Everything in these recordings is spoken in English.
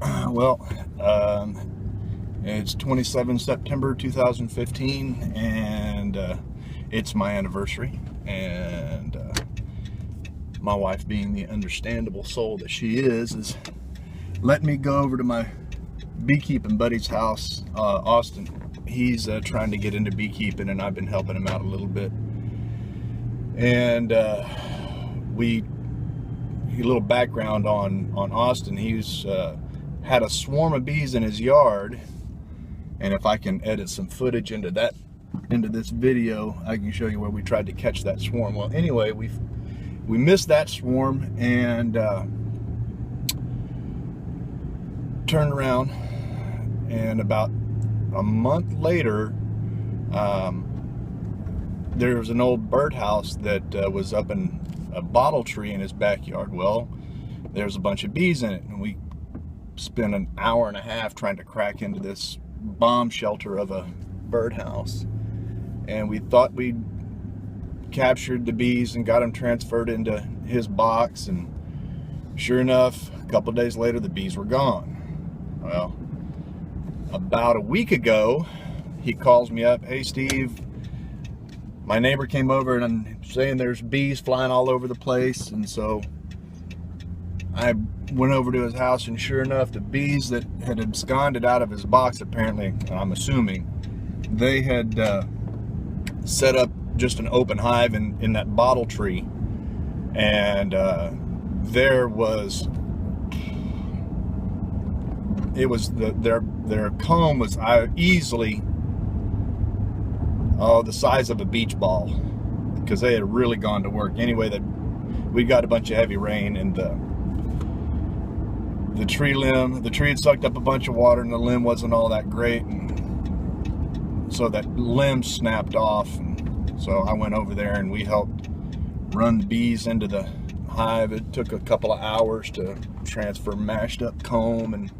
Well, it's 27 September 2015, and it's my anniversary. And my wife, being the understandable soul that she is let me go over to my beekeeping buddy's house, Austin. He's trying to get into beekeeping, and I've been helping him out a little bit. And a little background on Austin. He's had a swarm of bees in his yard, and if I can edit some footage into this video, I can show you where we tried to catch that swarm. Well, anyway, we missed that swarm and turned around, and about a month later, there was an old birdhouse that was up in a bottle tree in his backyard. Well, there's a bunch of bees in it, and we spent an hour and a half trying to crack into this bomb shelter of a birdhouse, and we thought we'd captured the bees and got them transferred into his box, and sure enough, a couple of days later the bees were gone. Well, about a week ago, he calls me up, "Hey Steve, my neighbor came over and I'm saying there's bees flying all over the place." And so I went over to his house, and sure enough, the bees that had absconded out of his box, apparently, I'm assuming, they had set up just an open hive in that bottle tree. And their comb was easily the size of a beach ball, because they had really gone to work. Anyway, we got a bunch of heavy rain, and the tree had sucked up a bunch of water, and the limb wasn't all that great, and so that limb snapped off. And so I went over there and we helped run the bees into the hive. It took a couple of hours to transfer mashed up comb and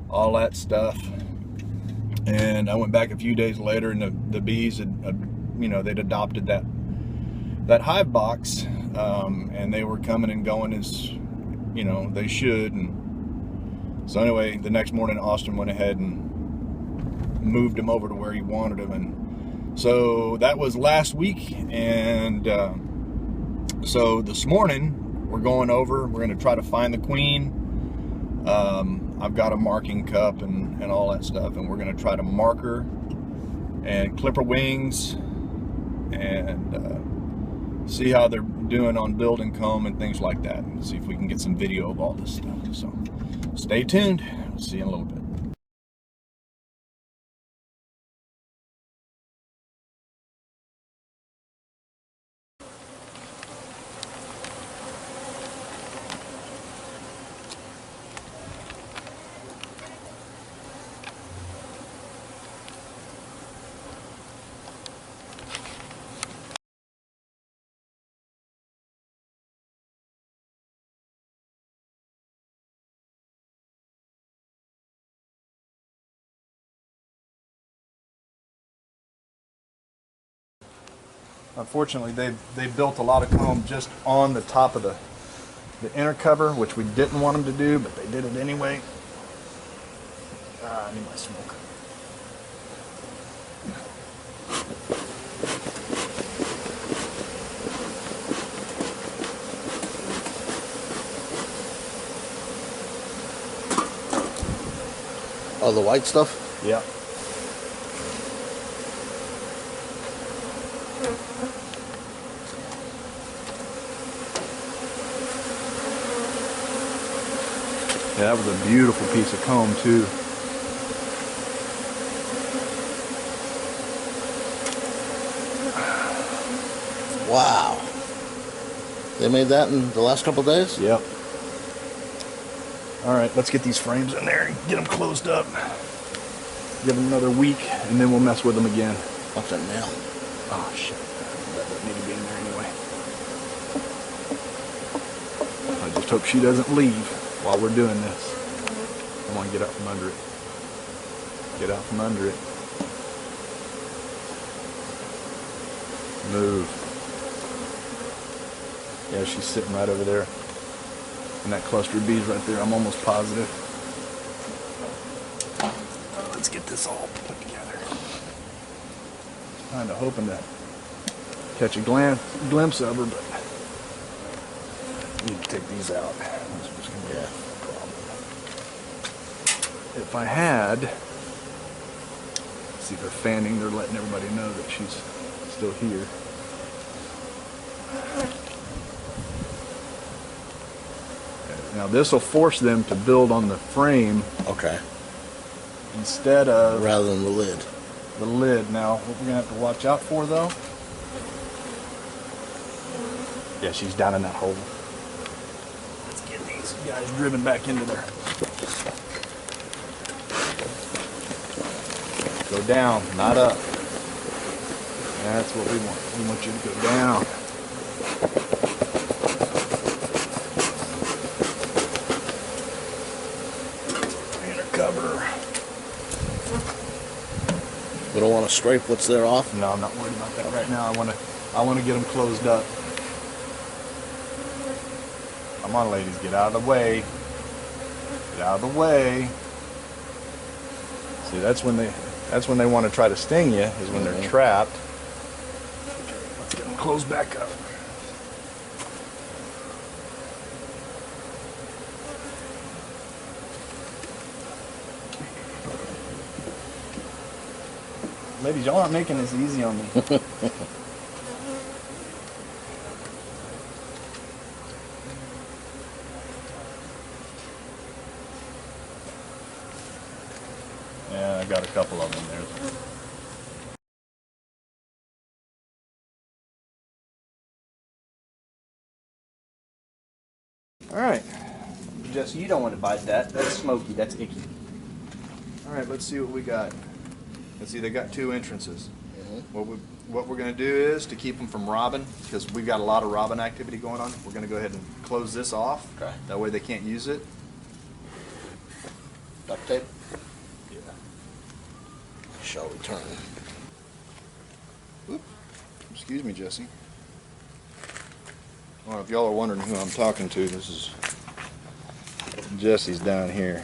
all that stuff. And I went back a few days later, and the bees had, they'd adopted that hive box, and they were coming and going as, they should. And so anyway, the next morning, Austin went ahead and moved him over to where he wanted him. And so that was last week. And so this morning, we're going over. We're going to try to find the queen. I've got a marking cup and all that stuff, and we're going to try to mark her and clip her wings and see how they're doing on building comb and things like that, and see if we can get some video of all this stuff. So stay tuned. We'll see you in a little bit. Unfortunately, they built a lot of comb just on the top of the inner cover, which we didn't want them to do, but they did it anyway. I need my smoke. Oh, the white stuff? Yeah. Yeah, that was a beautiful piece of comb too. Wow. They made that in the last couple of days? Yep. All right, let's get these frames in there and get them closed up. Give them another week, and then we'll mess with them again. What's that nail? Oh, shit. That doesn't need to be in there anyway. I just hope she doesn't leave while we're doing this. I want to get out from under it. Get out from under it. Move. Yeah, she's sitting right over there. And that cluster of bees right there, I'm almost positive. this all put together. Kind of hoping to catch a glimpse of her, but I need to take these out. This was gonna be a problem. If I had, see, they're fanning, they're letting everybody know that she's still here. Now this will force them to build on the frame. Okay. Instead of rather than the lid. The lid. Now, what we're gonna have to watch out for, though. Yeah, she's down in that hole. Let's get these guys driven back into there. Go down, not up. That's what we want. We want you to go down. Cover. We don't want to scrape what's there off? No, I'm not worried about that right now. I want to get them closed up. Come on, ladies, get out of the way. Get out of the way. See, that's when they want to try to sting you, is when they're trapped. Let's get them closed back up. Ladies, y'all aren't making this easy on me. Yeah, I got a couple of them there. All right. Jesse, you don't want to bite that. That's smoky. That's icky. All right, let's see what we got. Let's see, they got two entrances. What we're going to do is, to keep them from robbing, because we've got a lot of robbing activity going on, we're going to go ahead and close this off. Okay. That way they can't use it. Duct tape? Yeah. Shall we turn? Oop. Excuse me, Jesse. Well, if y'all are wondering who I'm talking to, this is Jesse's down here.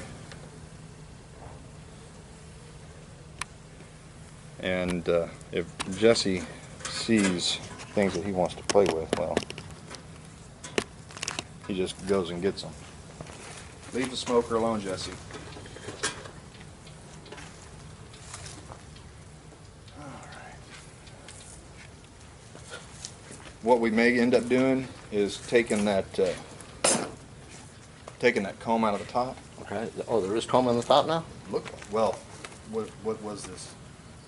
And if Jesse sees things that he wants to play with, well, he just goes and gets them. Leave the smoker alone, Jesse. All right. What we may end up doing is taking that comb out of the top. Okay. Oh, there is comb on the top now? Look, well, what was this?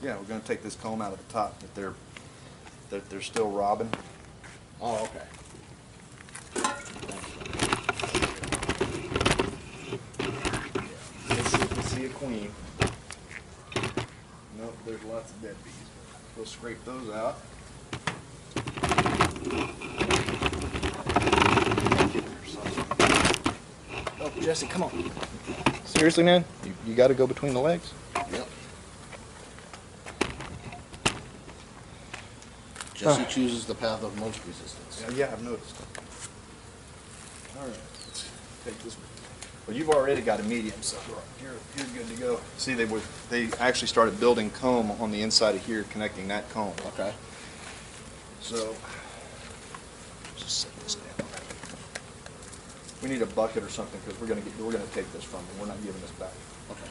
Yeah, we're going to take this comb out of the top that they're still robbing. Oh, okay. Let's see a queen. Nope, there's lots of dead bees. We'll scrape those out. Oh, Jesse, come on. Seriously, man? You got to go between the legs? Yep. Jesse chooses the path of most resistance. Yeah, I've noticed. All right, let's take this one. Well, you've already got a medium, so you're good to go. See, they actually started building comb on the inside of here, connecting that comb. Okay. So, just set this down. We need a bucket or something because we're gonna take this from them. We're not giving this back. Okay.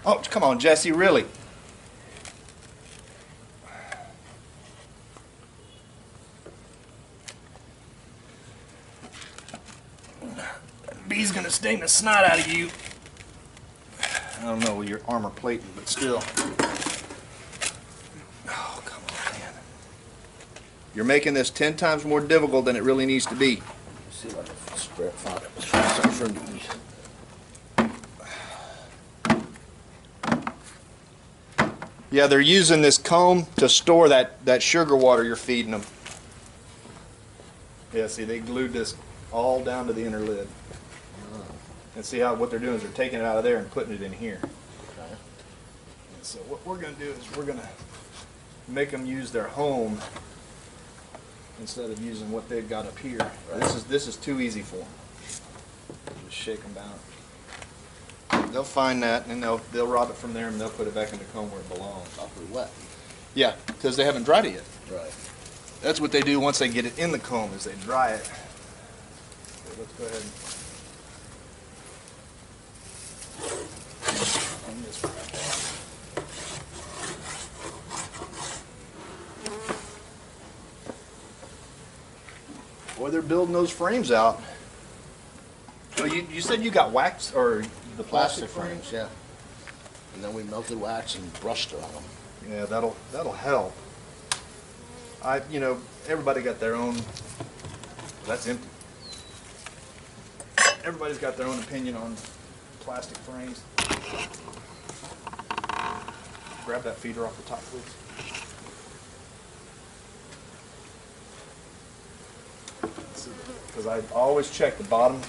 Oh, come on, Jesse, really? Bee's gonna sting the snot out of you. I don't know with your armor plating, but still. Oh, come on, man. You're making this 10 times more difficult than it really needs to be. Let's see if I can find it for these. Yeah, they're using this comb to store that sugar water you're feeding them. Yeah, see, they glued this all down to the inner lid. And see how what they're doing is they're taking it out of there and putting it in here. Okay. And so what we're going to do is we're going to make them use their home instead of using what they've got up here. Right. This is too easy for them. Just shake them down. They'll find that and they'll rob it from there and they'll put it back in the comb where it belongs. Awfully wet. Yeah, because they haven't dried it yet. Right. That's what they do once they get it in the comb, is they dry it. Okay, let's go ahead and hang this crap out. Boy, they're building those frames out. So you said you got wax or the plastic frames? Yeah. And then we melted wax and brushed it on them. Yeah, that'll help. Everybody got their own. That's empty. Everybody's got their own opinion on plastic frames. Grab that feeder off the top, please. Because I always check the bottom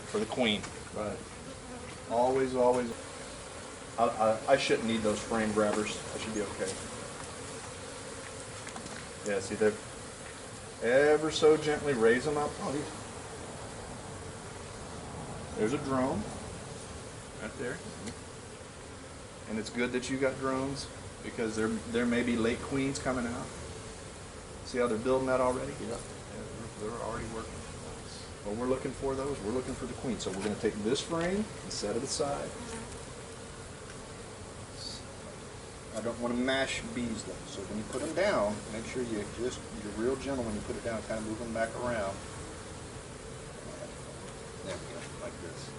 for the queen. Right. Always, always. I shouldn't need those frame grabbers. I should be okay. Yeah, see, they're ever so gently raise them up. Oh, there's a drone right there. And it's good that you got drones because there may be late queens coming out. See how they're building that already? Yeah. They're already working. Well, we're looking for those. We're looking for the queen. So we're going to take this frame and set it aside. I don't want to mash bees though. So when you put them down, make sure you're real gentle when you put it down. Kind of move them back around. There we go, like this.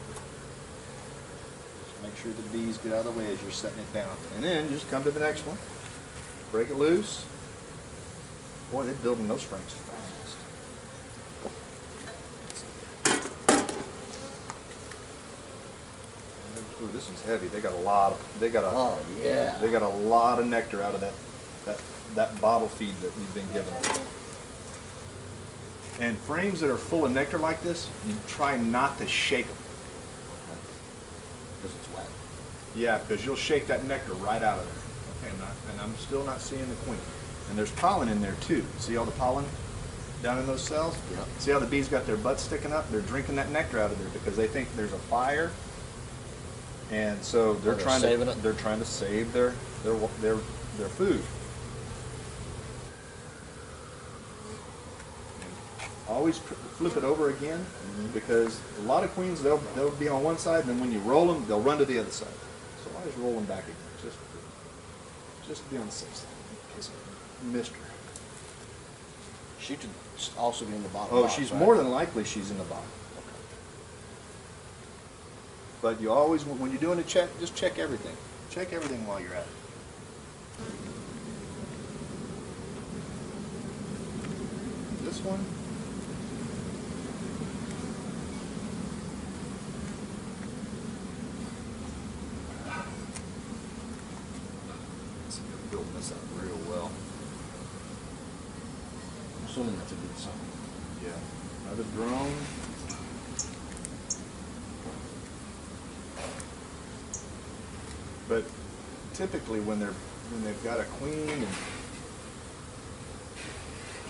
Just make sure the bees get out of the way as you're setting it down. And then just come to the next one. Break it loose. Boy, they're building those frames fast. Ooh, this one's heavy. They got a lot of. They got a lot of nectar out of that bottle feed that we've been giving them. And frames that are full of nectar like this, you try not to shake them. Because it's wet. Yeah, because you'll shake that nectar right out of there. Okay, and I'm still not seeing the queen. And there's pollen in there too. See all the pollen down in those cells? Yep. See how the bees got their butts sticking up? They're drinking that nectar out of there because they think there's a fire. And so they're trying to save their food. Always flip it over again, because a lot of queens they'll be on one side, and then when you roll them, they'll run to the other side. So always roll them back again, just to be on the safe side. In case I missed her. She could also be in the bottom. Oh, box, she's right? more than likely she's in the bottom. But you always, when you're doing a check, just check everything. Check everything while you're at it. This one. Let's see, I'm building this up real well. I'm assuming that's a good sign. Yeah. Another drone. But typically when they've got a queen and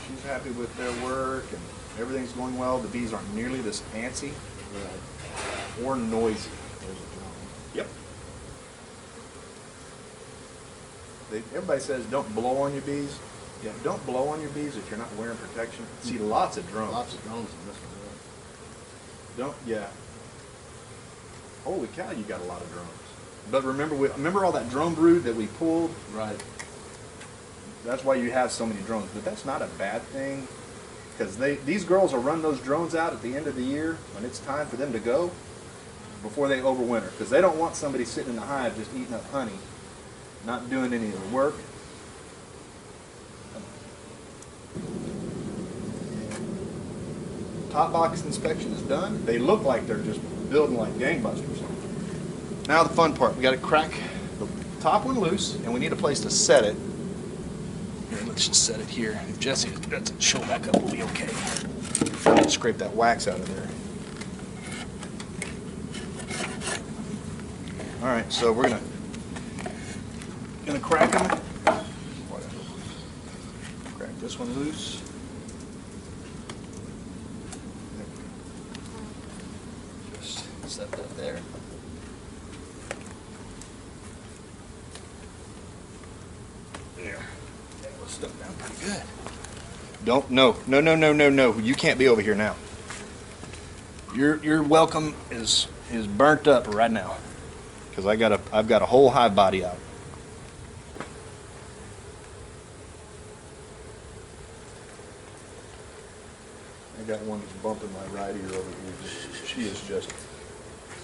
she's happy with their work and everything's going well, the bees aren't nearly this antsy or noisy. There's a drone. Yep. Everybody says don't blow on your bees. Yeah, don't blow on your bees if you're not wearing protection. See, lots of drones. Lots of drones in this one. Don't, yeah. Holy cow, you got a lot of drones. But remember all that drone brood that we pulled? Right. That's why you have so many drones. But that's not a bad thing, because these girls will run those drones out at the end of the year when it's time for them to go, before they overwinter, because they don't want somebody sitting in the hive just eating up honey, not doing any of the work. Top box inspection is done. They look like they're just building like gangbusters. Now the fun part, we got to crack the top one loose, and we need a place to set it. Here, let's just set it here. If Jesse doesn't show back up, we'll be okay. Scrape that wax out of there. All right, so we're gonna crack them. Crack this one loose. there. There. That was stuck down pretty good. Don't, no. You can't be over here now. Your welcome is burnt up right now. Because I've got a whole hive body out. I got one that's bumping my right ear over here. She is just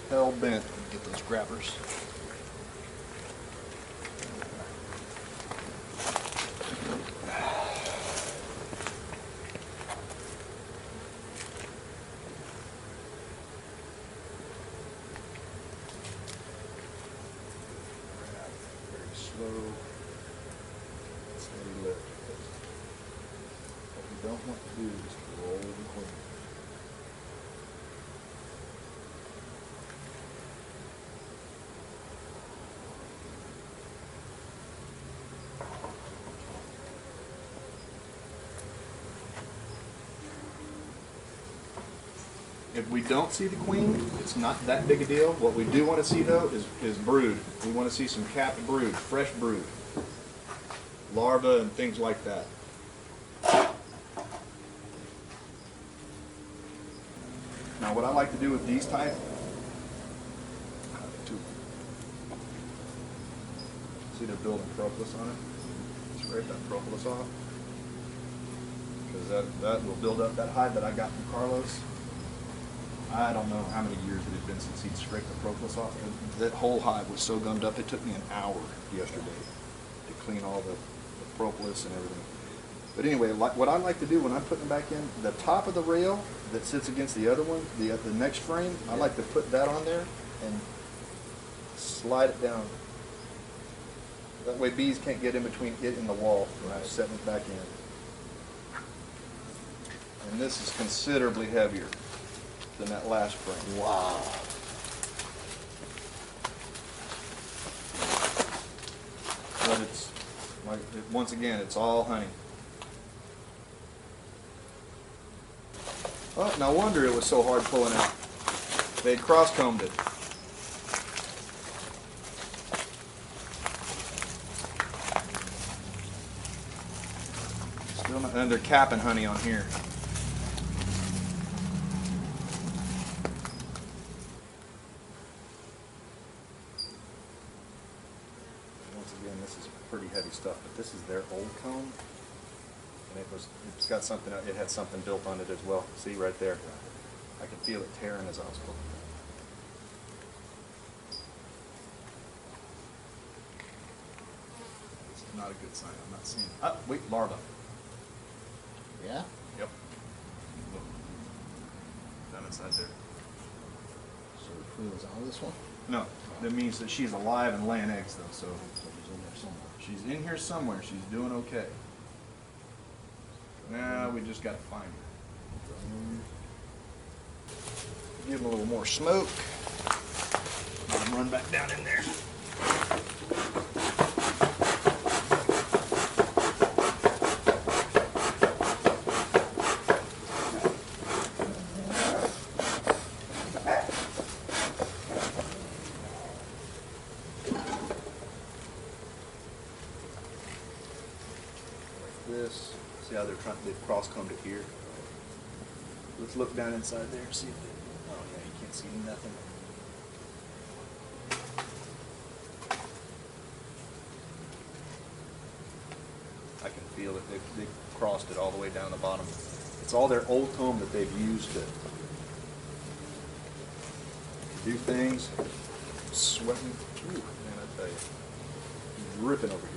hell bent to get those grabbers. Very slow, steady lift. What we don't want to do is to roll the queen. If we don't see the queen, it's not that big a deal. What we do want to see though is brood. We want to see some capped brood, fresh brood, larvae and things like that. Now what I like to do with these type, see they're building propolis on it. Scrape that propolis off, because that will build up that hive that I got from Carlos. I don't know how many years it had been since he'd scraped the propolis off. That whole hive was so gummed up, it took me an hour yesterday to clean all the propolis and everything. But anyway, what I like to do when I'm putting them back in, the top of the rail that sits against the other one, the next frame, I like to put that on there and slide it down. That way bees can't get in between it and the wall when I'm setting it back in. And this is considerably heavier than that last frame. Wow. But it's, once again, it's all honey. Oh, no wonder it was so hard pulling out. They cross-combed it. Still not, and they're capping honey on here. Pretty heavy stuff, but this is their old comb, and it's got something, it had something built on it as well. See right there, I can feel it tearing as I was pulling it. It's not a good sign. I'm not seeing. Ah, wait, larva. Yeah? Yep. Look. Down inside there. So the queen is on this one? No, that means that she's alive and laying eggs though. So She's in there somewhere. she's in here somewhere. She's doing okay. Now we just got to find her. Give them a little more smoke. Let them run back down in there. This. See how they've cross-combed it here. Let's look down inside there and see if they, oh yeah, you can't see nothing. I can feel it. They've crossed it all the way down the bottom. It's all their old comb that they've used to do things. Sweating. Ooh, man, I tell you. He's ripping over here.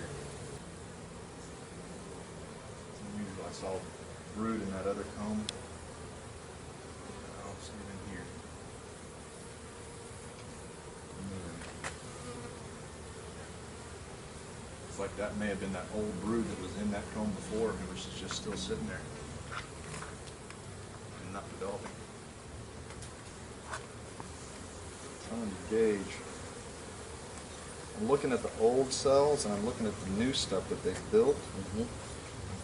I saw brood in that other comb. I'll see it in here. It's like that may have been that old brood that was in that comb before, and it was just still sitting there and not developing. Trying to gauge. I'm looking at the old cells and I'm looking at the new stuff that they've built. Mm-hmm.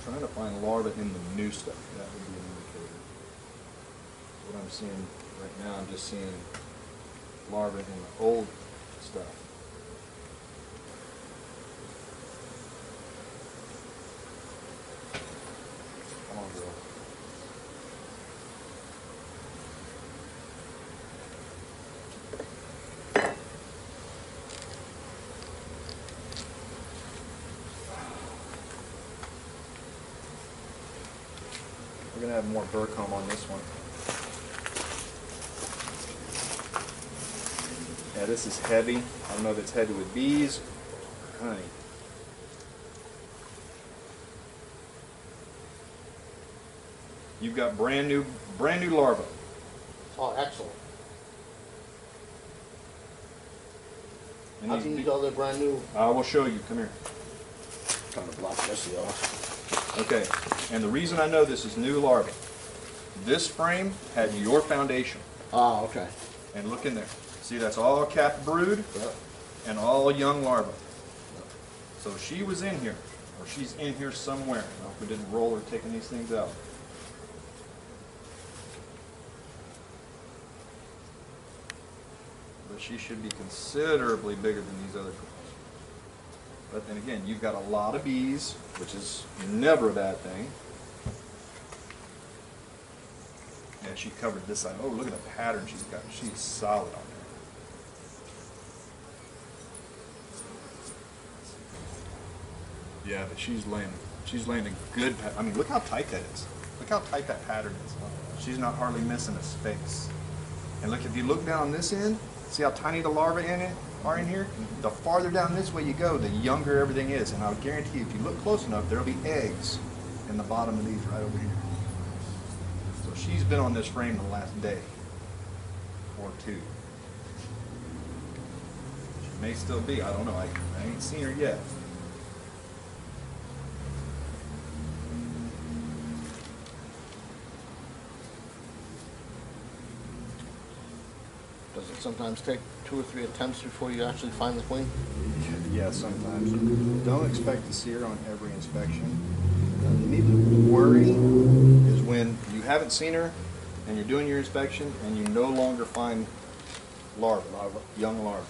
Trying to find larvae in the new stuff. That would be an indicator. What I'm seeing right now, I'm just seeing larvae in the old stuff. Come on, girl. We're going to have more Burcomb on this one. Yeah, this is heavy. I don't know if it's heavy with bees or honey. You've got brand new larvae. Oh, excellent. And How can you tell they're brand new? I will show you. Come here. Trying to block this, y'all. Okay, and the reason I know this is new larvae, this frame had your foundation. Ah, okay. And look in there. See, that's all capped brood Yep. and all young larvae. So she was in here, or she's in here somewhere. I hope we didn't roll her taking these things out. But she should be considerably bigger than these other girls. But then again, you've got a lot of bees, which is never a bad thing. Yeah, she covered this side. Oh, look at the pattern she's got. She's solid on there. Yeah, but she's laying a good I mean, look how tight that is. Look how tight that pattern is. She's not hardly missing a space. And look, if you look down this end, see how tiny the larvae are in here? The farther down this way you go, the younger everything is. And I'll guarantee you, if you look close enough, there'll be eggs in the bottom of these right over here. So she's been on this frame the last day or two. She may still be, I don't know. I ain't seen her yet. Does it sometimes take 2 or 3 attempts before you actually find the queen? Yeah, sometimes. Don't expect to see her on every inspection. You need to worry is when you haven't seen her and you're doing your inspection and you no longer find young larvae.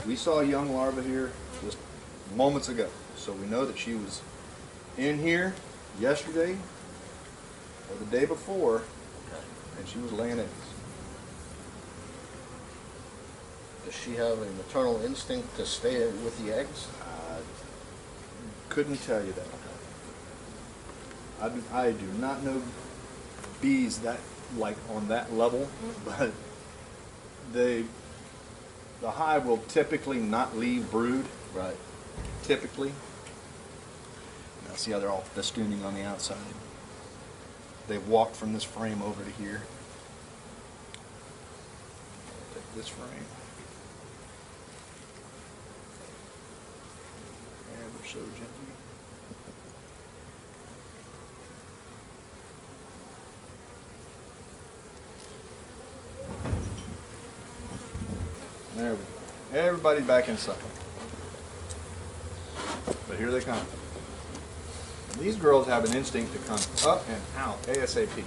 We saw a young larva here just moments ago, so we know that she was in here yesterday or the day before, and she was laying eggs. Does she have a maternal instinct to stay with the eggs? Couldn't tell you that. I do not know bees that like on that level, but the hive will typically not leave brood. Right. Typically. Now see how they're all festooning on the outside. They've walked from this frame over to here. I'll take this frame. Ever so gently. There we go. Everybody's back inside. But here they come. These girls have an instinct to come up and out ASAP.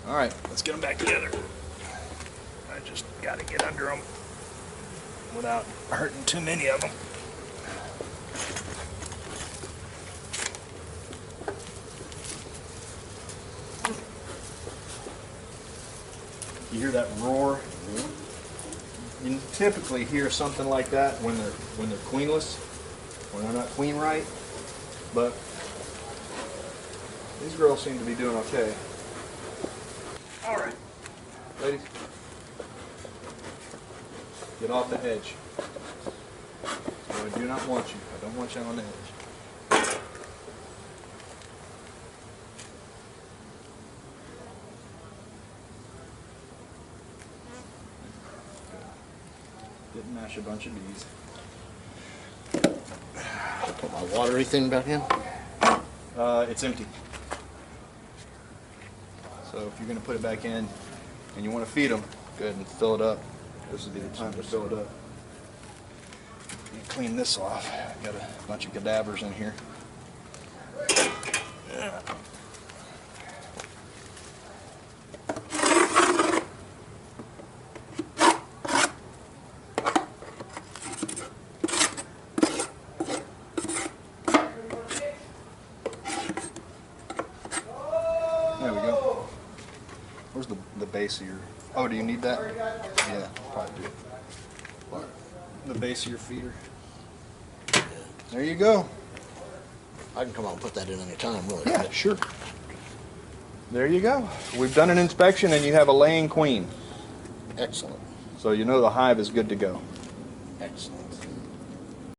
All right, let's get them back together. I just got to get under them without hurting too many of them. You hear that roar? You typically hear something like that when they're queenless, when they're not queen right. But these girls seem to be doing okay. All right, ladies, get off the edge. So I do not want you. I don't want you on the edge. Didn't mash a bunch of bees. Put my watery thing back in? It's empty. So if you're going to put it back in and you want to feed them, go ahead and fill it up. This would be the time to fill it up. You clean this off. Got a bunch of cadavers in here. There we go. Where's the base of your... Oh, do you need that? Yeah, probably do. What? The base of your feeder. There you go. I can come out and put that in any time, really. Yeah, sure. There you go. We've done an inspection and you have a laying queen. Excellent. So you know the hive is good to go. Excellent.